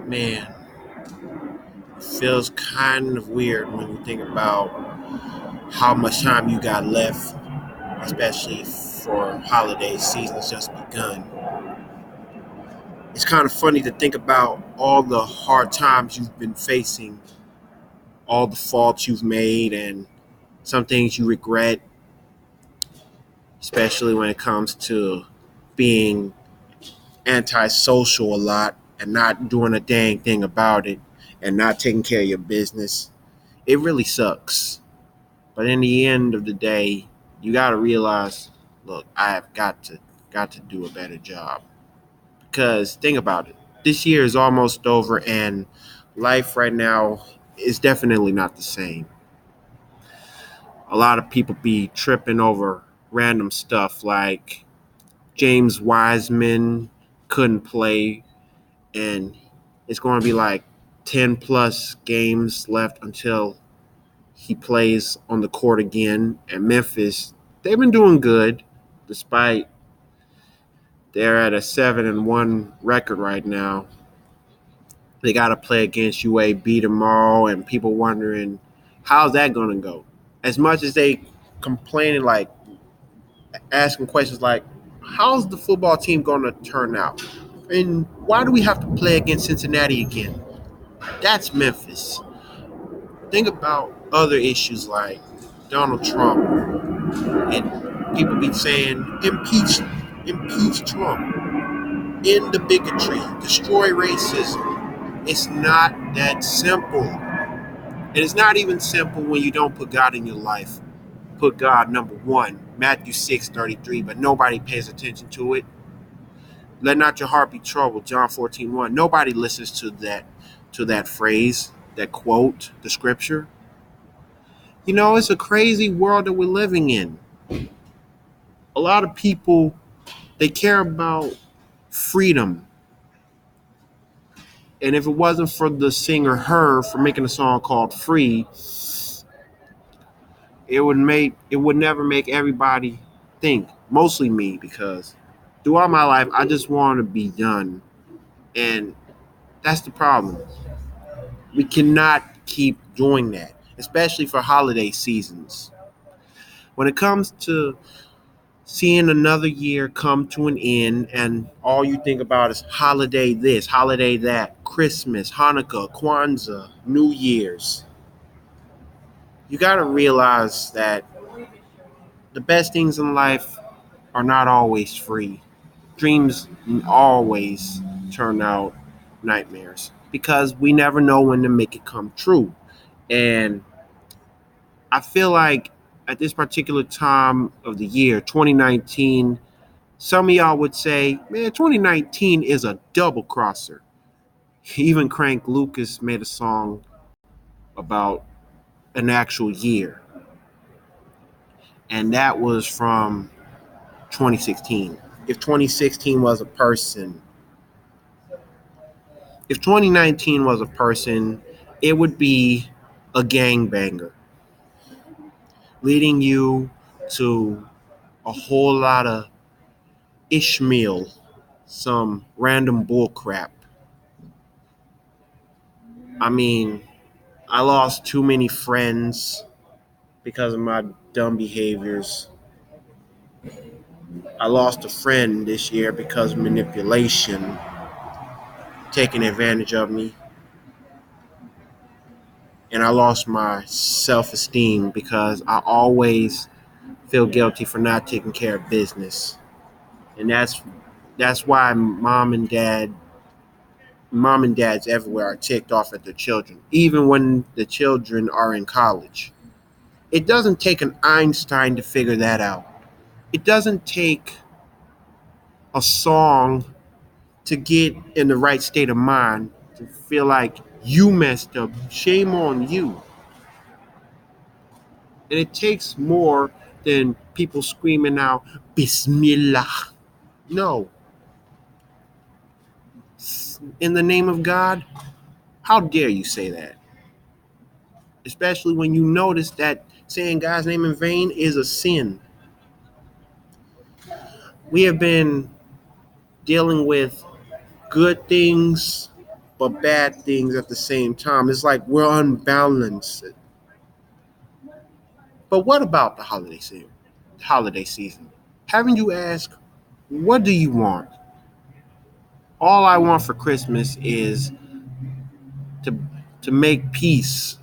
Man, it feels kind of weird when you think about how much time you got left, especially for holiday season's just begun. It's kind of funny to think about all the hard times you've been facing, all the faults you've made, and some things you regret, especially when it comes to being antisocial a lot and not doing a dang thing about it and not taking care of your business. It really sucks. But in the end of the day, you got to realize, look, I have got to do a better job. Because think about it. This year is almost over and life right now is definitely not the same. A lot of people be tripping over random stuff like James Wiseman couldn't play and it's going to be like 10 plus games left until he plays on the court again. And Memphis, they've been doing good despite they're at a 7-1 record right now. They got to play against UAB tomorrow, and people wondering how's that going to go. As much as they complaining, like asking questions like, how's the football team going to turn out? And why do we have to play against Cincinnati again? That's Memphis. Think about other issues like Donald Trump and people be saying impeach Trump, end the bigotry, destroy racism. It's not that simple. And it's not even simple when you don't put God in your life. Put God number one, Matthew 6:33, but nobody pays attention to it. Let not your heart be troubled, John 14:1. Nobody listens to that phrase, that quote, the scripture. You know, it's a crazy world that we're living in. A lot of people, they care about freedom. And if it wasn't for the singer Her for making a song called Free, it would never make everybody think. Mostly me, because throughout my life I just want to be done. And that's the problem. We cannot keep doing that, especially for holiday seasons. When it comes to seeing another year come to an end and all you think about is holiday this, holiday that, Christmas, Hanukkah, Kwanzaa, New Year's. You got to realize that the best things in life are not always free. Dreams always turn out nightmares because we never know when to make it come true. And I feel like at this particular time of the year, 2019, some of y'all would say, man, 2019 is a double crosser. Even Crank Lucas made a song about an actual year, and that was from 2016. If 2016 was a person, if 2019 was a person, it would be a gangbanger, leading you to a whole lot of Ishmael, some random bullcrap. I mean, I lost too many friends because of my dumb behaviors. I lost a friend this year because of manipulation, taking advantage of me. And I lost my self esteem because I always feel guilty for not taking care of business. And that's why mom and dads everywhere are ticked off at their children, even when the children are in college. It doesn't take an Einstein to figure that out. It doesn't take a song to get in the right state of mind to feel like you messed up. Shame on you. And it takes more than people screaming out, Bismillah. No. In the name of God, how dare you say that? Especially when you notice that saying God's name in vain is a sin. We have been dealing with good things but bad things at the same time. It's like we're unbalanced. But what about the holiday season? Haven't you asked, what do you want? All I want for Christmas is to to make peace,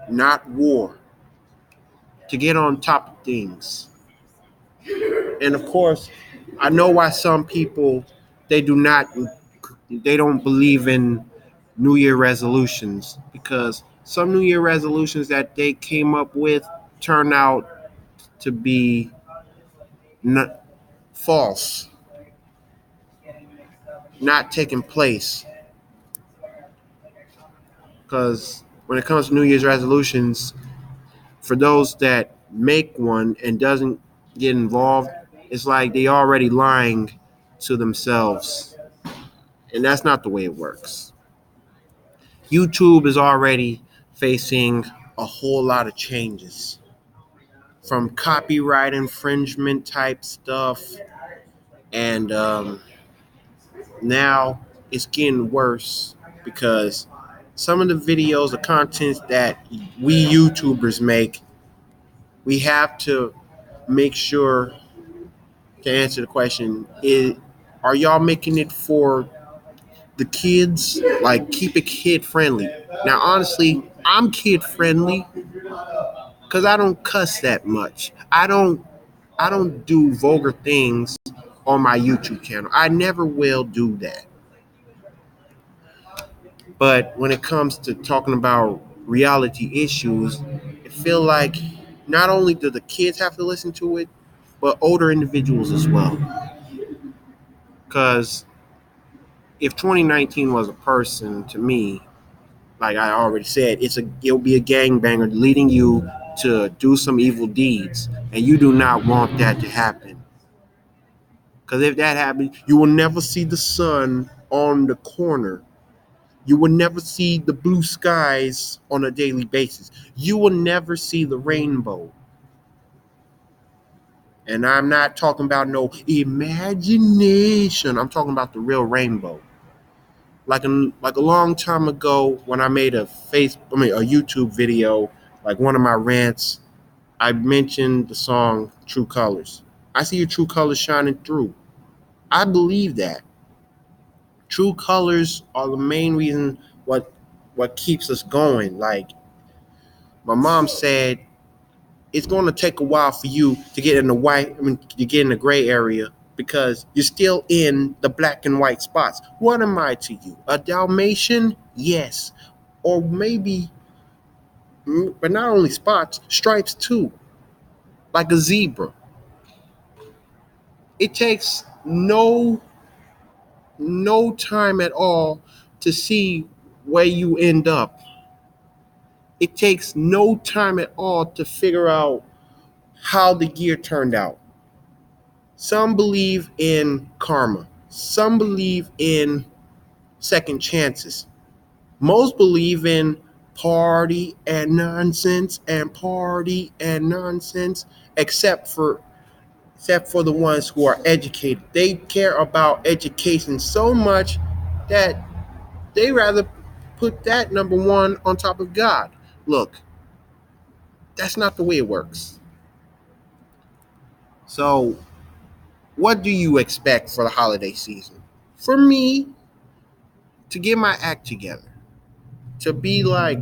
not war, to get on top of things. And of course, I know why some people they do not they don't believe in New Year resolutions, because some New Year resolutions that they came up with turn out to be not, false, not taking place. Because when it comes to New Year's resolutions, for those that make one and doesn't get involved, it's like they already lying to themselves, and that's not the way it works. YouTube is already facing a whole lot of changes, from copyright infringement type stuff, and now it's getting worse because some of the videos, the content that we YouTubers make, we have to make sure to answer the question: are y'all making it for the kids? Like, keep it kid friendly. Now, honestly, I'm kid friendly because I don't cuss that much. I don't do vulgar things on my YouTube channel. I never will do that. But when it comes to talking about reality issues, I feel like not only do the kids have to listen to it, but older individuals as well. Because if 2019 was a person, to me, like I already said, it'll be a gangbanger leading you to do some evil deeds, and you do not want that to happen. Because if that happens, you will never see the sun on the corner. You will never see the blue skies on a daily basis. You will never see the rainbow. And I'm not talking about no imagination. I'm talking about the real rainbow. Like a long time ago when I made a YouTube video, like one of my rants, I mentioned the song True Colors. I see your true colors shining through. I believe that. True colors are the main reason what keeps us going. Like my mom said, it's going to take a while for you to get in the white. I mean, to get in the gray area because you're still in the black and white spots. What am I to you? A Dalmatian? Yes, or maybe, but not only spots, stripes too, like a zebra. It takes no time at all to see where you end up. It takes no time at all to figure out how the year turned out. Some believe in karma. Some believe in second chances. Most believe in party and nonsense, except for the ones who are educated. They care about education so much that they rather put that number one on top of God. Look, that's not the way it works. So, what do you expect for the holiday season? For me, to get my act together, to be like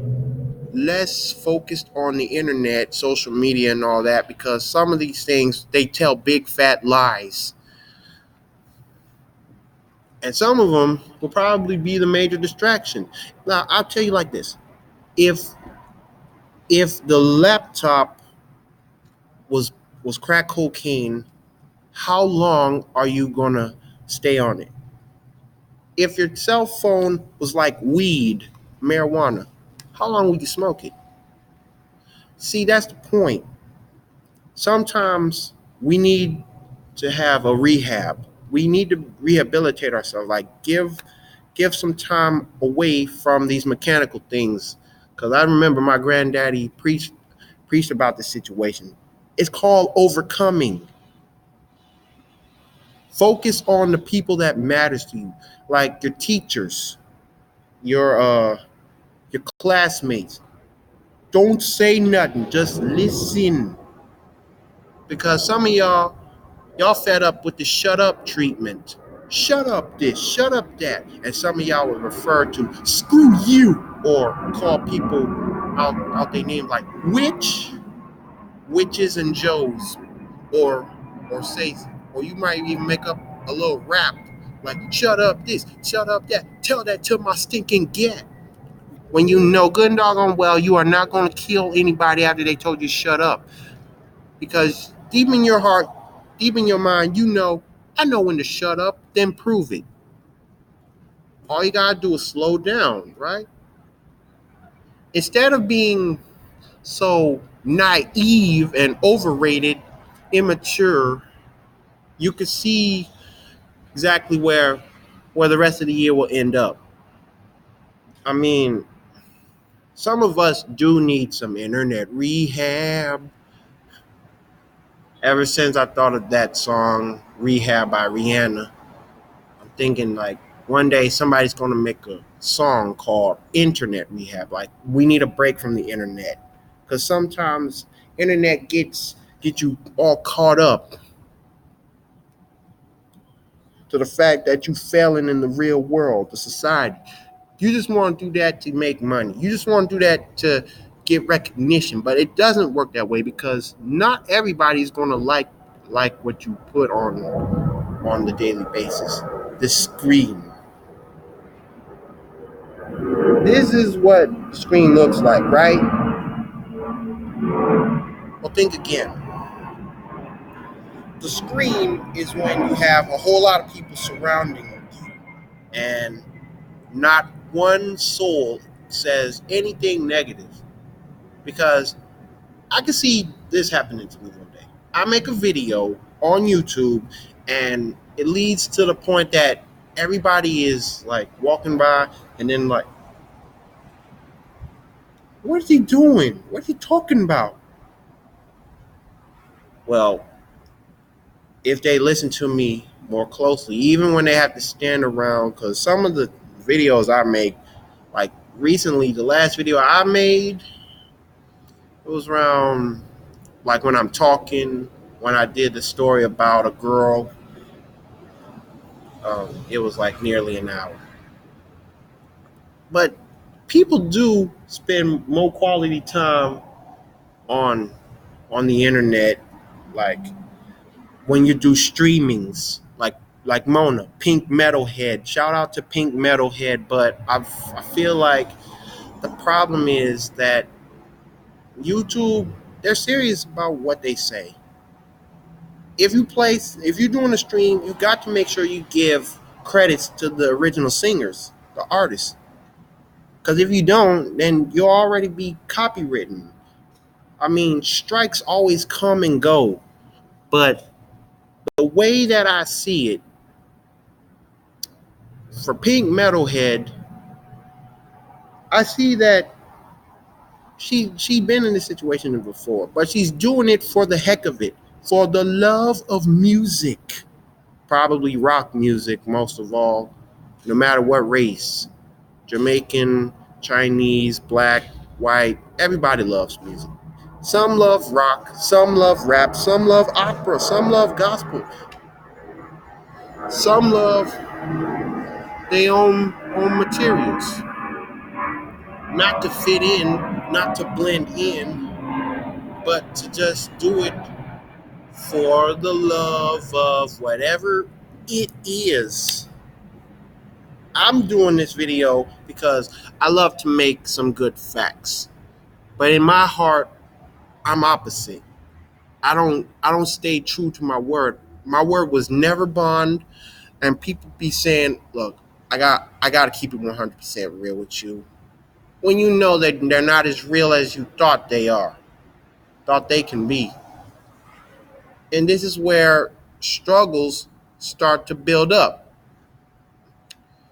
less focused on the internet, social media, and all that, because some of these things they tell big fat lies, and some of them will probably be the major distraction. Now, I'll tell you like this: if the laptop was crack cocaine, how long are you gonna stay on it? If your cell phone was like weed, marijuana, how long would you smoke it? See, that's the point. Sometimes we need to have a rehab. We need to rehabilitate ourselves. Like give some time away from these mechanical things. Because I remember my granddaddy preached about this situation. It's called overcoming. Focus on the people that matters to you, like your teachers, your your classmates. Don't say nothing. Just listen. Because some of y'all fed up with the shut up treatment. Shut up this, shut up that. And some of y'all would refer to screw you or call people out their name like witches and Joes, or say, or you might even make up a little rap like shut up this, shut up that, tell that to my stinking get. When you know good and doggone well you are not going to kill anybody after they told you shut up. Because deep in your heart, deep in your mind, you know, I know when to shut up, then prove it. All you gotta do is slow down, right? Instead of being so naive and overrated, immature, you can see exactly where the rest of the year will end up. I mean, some of us do need some internet rehab. Ever since I thought of that song, Rehab by Rihanna, I'm thinking like one day somebody's gonna make a song called Internet Rehab. Like we need a break from the internet. Cause sometimes internet get you all caught up to the fact that you failing in the real world, the society. You just want to do that to make money. You just want to do that to get recognition. But it doesn't work that way because not everybody's gonna like what you put on the daily basis. The screen. This is what the screen looks like, right? Well, think again. The screen is when you have a whole lot of people surrounding you, and not one soul says anything negative. Because I can see this happening to me one day. I make a video on YouTube, and it leads to the point that everybody is like walking by, and then like, what is he doing? What is he talking about? Well, if they listen to me more closely, even when they have to stand around, because some of the videos I make, like recently, the last video I made, it was around like when I'm talking, when I did the story about a girl, it was like nearly an hour. But people do spend more quality time on the internet, like when you do streamings, like Mona, Pink Metalhead. Shout out to Pink Metalhead, but I feel like the problem is that YouTube, they're serious about what they say. If you're doing a stream, you got to make sure you give credits to the original singers, the artists. Because if you don't, then you'll already be copywritten. I mean, strikes always come and go, but the way that I see it, for Pink Metalhead, I see that she been in this situation before, but she's doing it for the heck of it, for the love of music, probably rock music most of all, no matter what race, Jamaican, Chinese, black, white, everybody loves music. Some love rock, some love rap, some love opera, some love gospel, some love their own materials, not to fit in, not to blend in, but to just do it for the love of whatever it is. I'm doing this video because I love to make some good facts. But in my heart, I'm opposite. I don't stay true to my word. My word was never bond, and people be saying, "Look, I got to keep it 100% real with you." When you know that they're not as real as you thought they are, thought they can be. And this is where struggles start to build up.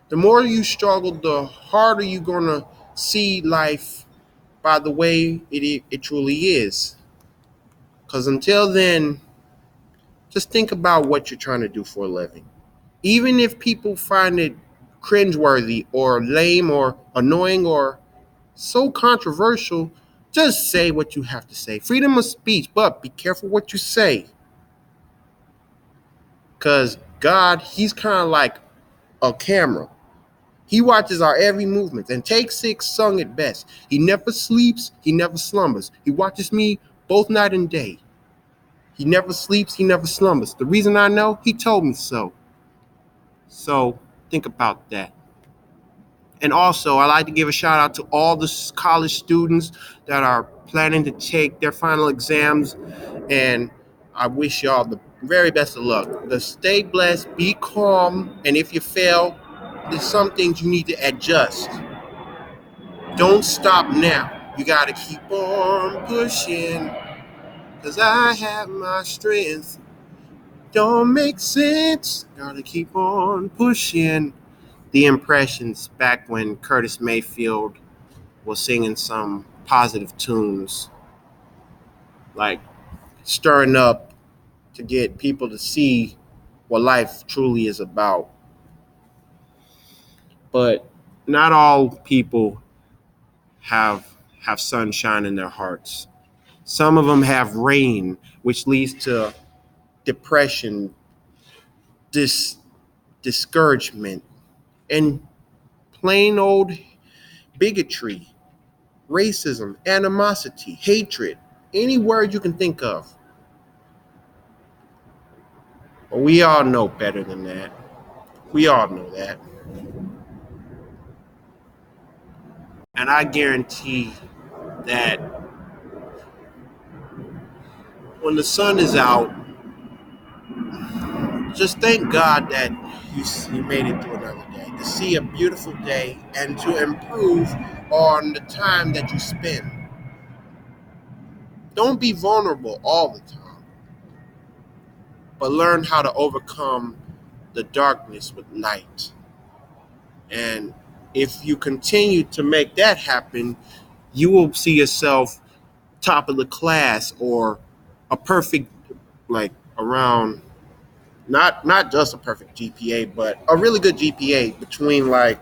The more you struggle, the harder you're going to see life by the way it truly is. Because until then, just think about what you're trying to do for a living. Even if people find it cringeworthy or lame or annoying or so controversial, just say what you have to say. Freedom of speech, but be careful what you say. Because God, He's kind of like a camera. He watches our every movement. And Take Six sung it best. He never sleeps, he never slumbers. He watches me both night and day. He never sleeps, he never slumbers. The reason I know, he told me so. So think about that. And also, I like to give a shout out to all the college students that are planning to take their final exams. And I wish y'all the very best of luck. Stay blessed, be calm, and if you fail, there's some things you need to adjust. Don't stop now. You got to keep on pushing, because I have my strength. Don't make sense. Got to keep on pushing. The Impressions, back when Curtis Mayfield was singing some positive tunes, like stirring up to get people to see what life truly is about. But not all people have sunshine in their hearts. Some of them have rain, which leads to depression, discouragement, and plain old bigotry, racism, animosity, hatred, any word you can think of. But we all know better than that. We all know that. And I guarantee that when the sun is out, just thank God that you made it through another day, to see a beautiful day and to improve on the time that you spend. Don't be vulnerable all the time, but learn how to overcome the darkness with light. And if you continue to make that happen, you will see yourself top of the class or a perfect, like around, not just a perfect GPA, but a really good GPA between like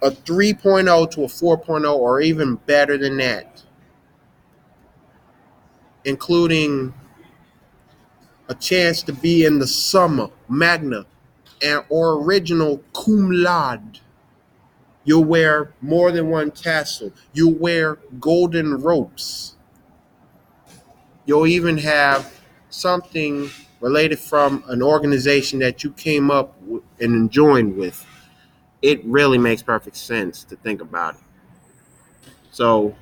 a 3.0 to a 4.0 or even better than that, including a chance to be in the summa magna and or original cum laude. You'll wear more than one tassel. You'll wear golden ropes. You'll even have something related from an organization that you came up and joined with. It really makes perfect sense to think about it. So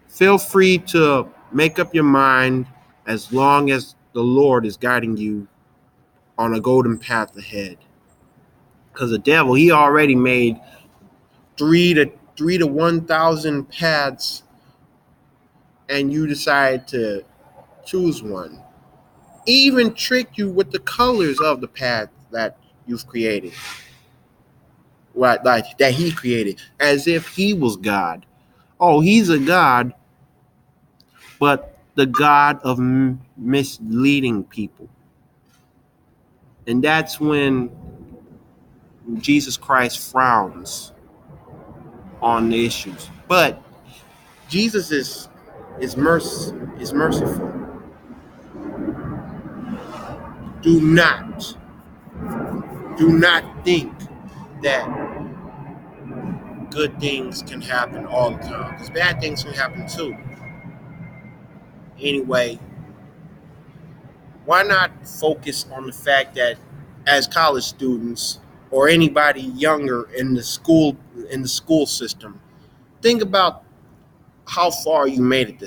feel free to make up your mind as long as the Lord is guiding you on a golden path ahead. Because the devil, he already made three to 1,000 paths, and you decide to choose one. Even trick you with the colors of the path that you've created, right? Like that he created, as if he was God. Oh, he's a God, but the God of misleading people. And that's when Jesus Christ frowns on the issues. But Jesus is merciful. Do not think that good things can happen all the time, because bad things can happen too. Anyway, why not focus on the fact that as college students or anybody younger in the school system, think about how far you made it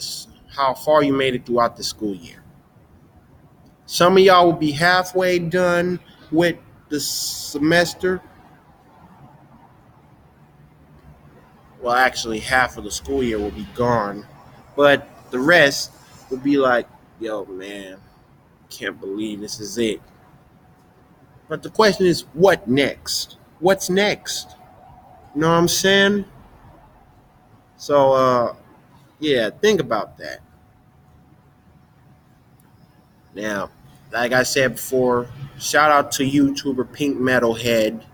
throughout the school year. Some of y'all will be halfway done with the semester. Well, actually, half of the school year will be gone, but the rest will be like, yo, man, can't believe this is it. But the question is, what next? What's next? You know what I'm saying? So, yeah, think about that. Now, like I said before, shout out to YouTuber Pink Metalhead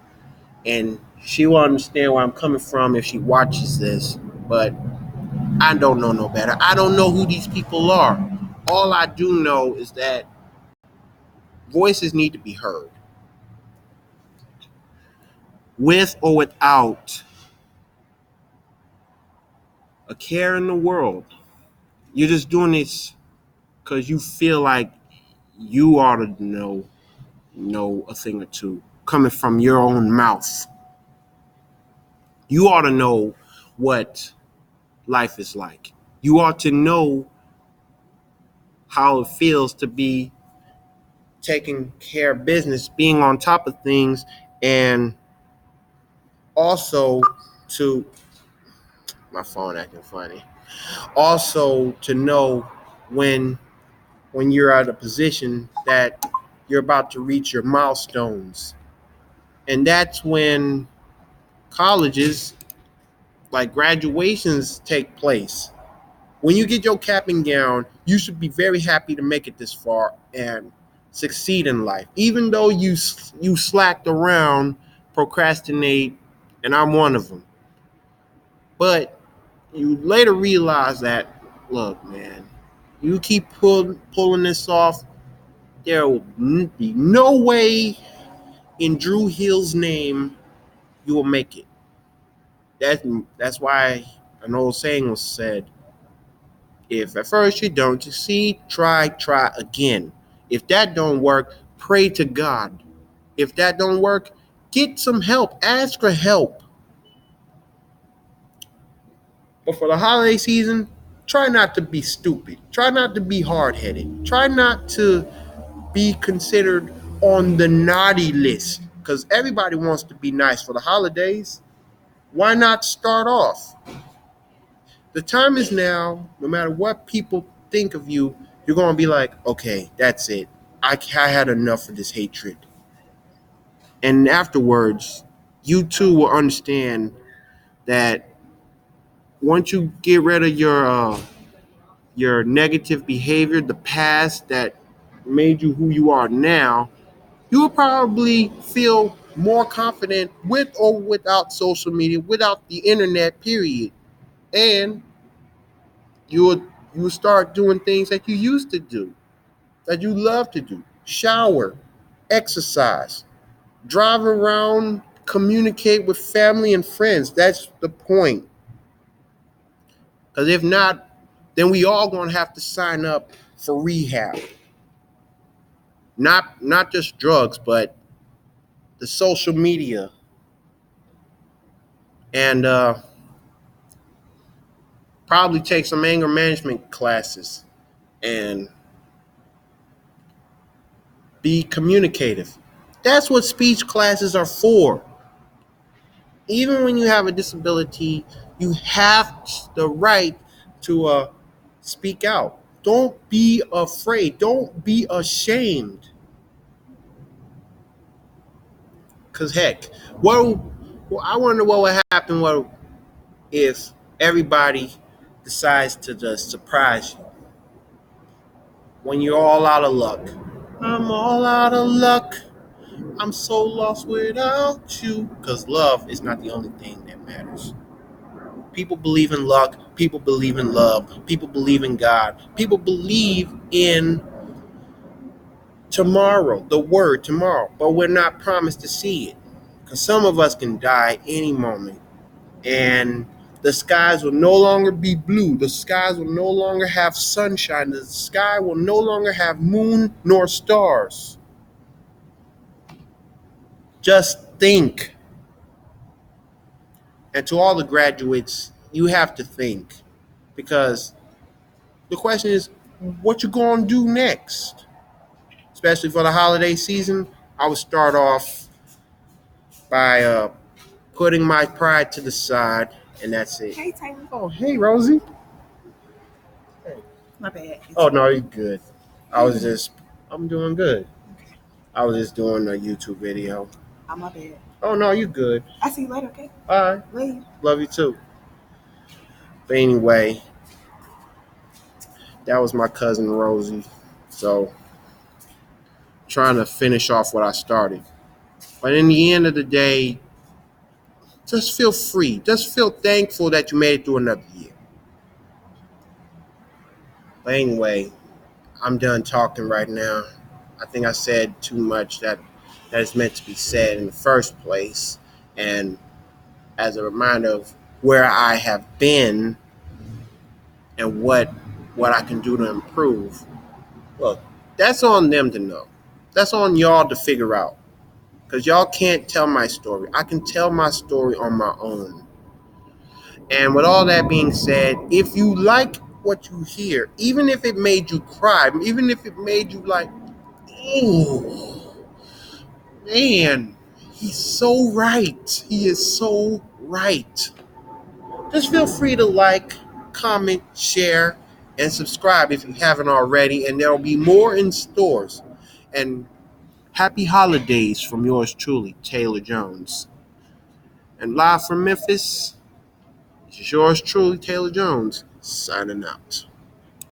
and she will understand where I'm coming from if she watches this. But I don't know no better. I don't know who these people are. All I do know is that voices need to be heard, with or without a care in the world. You're just doing this because you feel like you ought to know a thing or two coming from your own mouth. You ought to know what life is like. You ought to know how it feels to be taking care of business, being on top of things, and also to my phone acting funny. Also to know when you're at a position that you're about to reach your milestones. And that's when colleges, like graduations, take place. When you get your cap and gown, you should be very happy to make it this far and succeed in life. Even though you slacked around, procrastinate, and I'm one of them. But you later realize that, look, man, you keep pulling this off, there will be no way in Drew Hill's name you will make it. That's why an old saying was said: if at first you don't succeed, try again. If that don't work, pray to God. If that don't work, get some help. Ask for help. But for the holiday season, try not to be stupid. Try not to be hard-headed. Try not to be considered on the naughty list, because everybody wants to be nice for the holidays. Why not start off? The time is now. No matter what people think of you, you're going to be like, okay, that's it. I had enough of this hatred. And afterwards, you too will understand that once you get rid of your negative behavior, the past that made you who you are now, you will probably feel more confident with or without social media, without the internet, period. And you will start doing things that you used to do, that you love to do. Shower, exercise, drive around, communicate with family and friends. That's the point. Because if not, then we all gonna have to sign up for rehab. Not just drugs, but the social media and probably take some anger management classes and be communicative. That's what speech classes are for. Even when you have a disability, you have the right to speak out. Don't be afraid. Don't be ashamed. Cause heck, I wonder what would happen. What if everybody decides to just surprise you when you're all out of luck? I'm all out of luck. I'm so lost without you. Cause love is not the only thing that matters. People believe in luck. People believe in love. People believe in God. People believe in tomorrow, the word tomorrow, but we're not promised to see it. Because some of us can die any moment, and the skies will no longer be blue. The skies will no longer have sunshine. The sky will no longer have moon nor stars. Just think. And to all the graduates, you have to think, because the question is, what you gonna do next? Especially for the holiday season, I would start off by putting my pride to the side, and that's it. Hey, Taylor. Oh, hey, Rosie. My bad. Oh, no, you're good. I'm doing good. I was just doing a YouTube video. Oh, my bad. Oh, no, you're good. I see you later, okay? All right. Leave. Love you too. But anyway, that was my cousin Rosie. So, trying to finish off what I started. But in the end of the day, Just feel free. Just feel thankful that you made it through another year. But anyway, I'm done talking right now. I think I said too much that is meant to be said in the first place. And as a reminder of where I have been and what I can do to improve, well, that's on them to know. That's on y'all to figure out. Because y'all can't tell my story. I can tell my story on my own. And with all that being said, if you like what you hear, even if it made you cry, even if it made you like, oh, man, he's so right. He is so right. Just feel free to like, comment, share, and subscribe if you haven't already. And there will be more in stores. And happy holidays from yours truly, Taylor Jones. And live from Memphis, this is yours truly, Taylor Jones, signing out.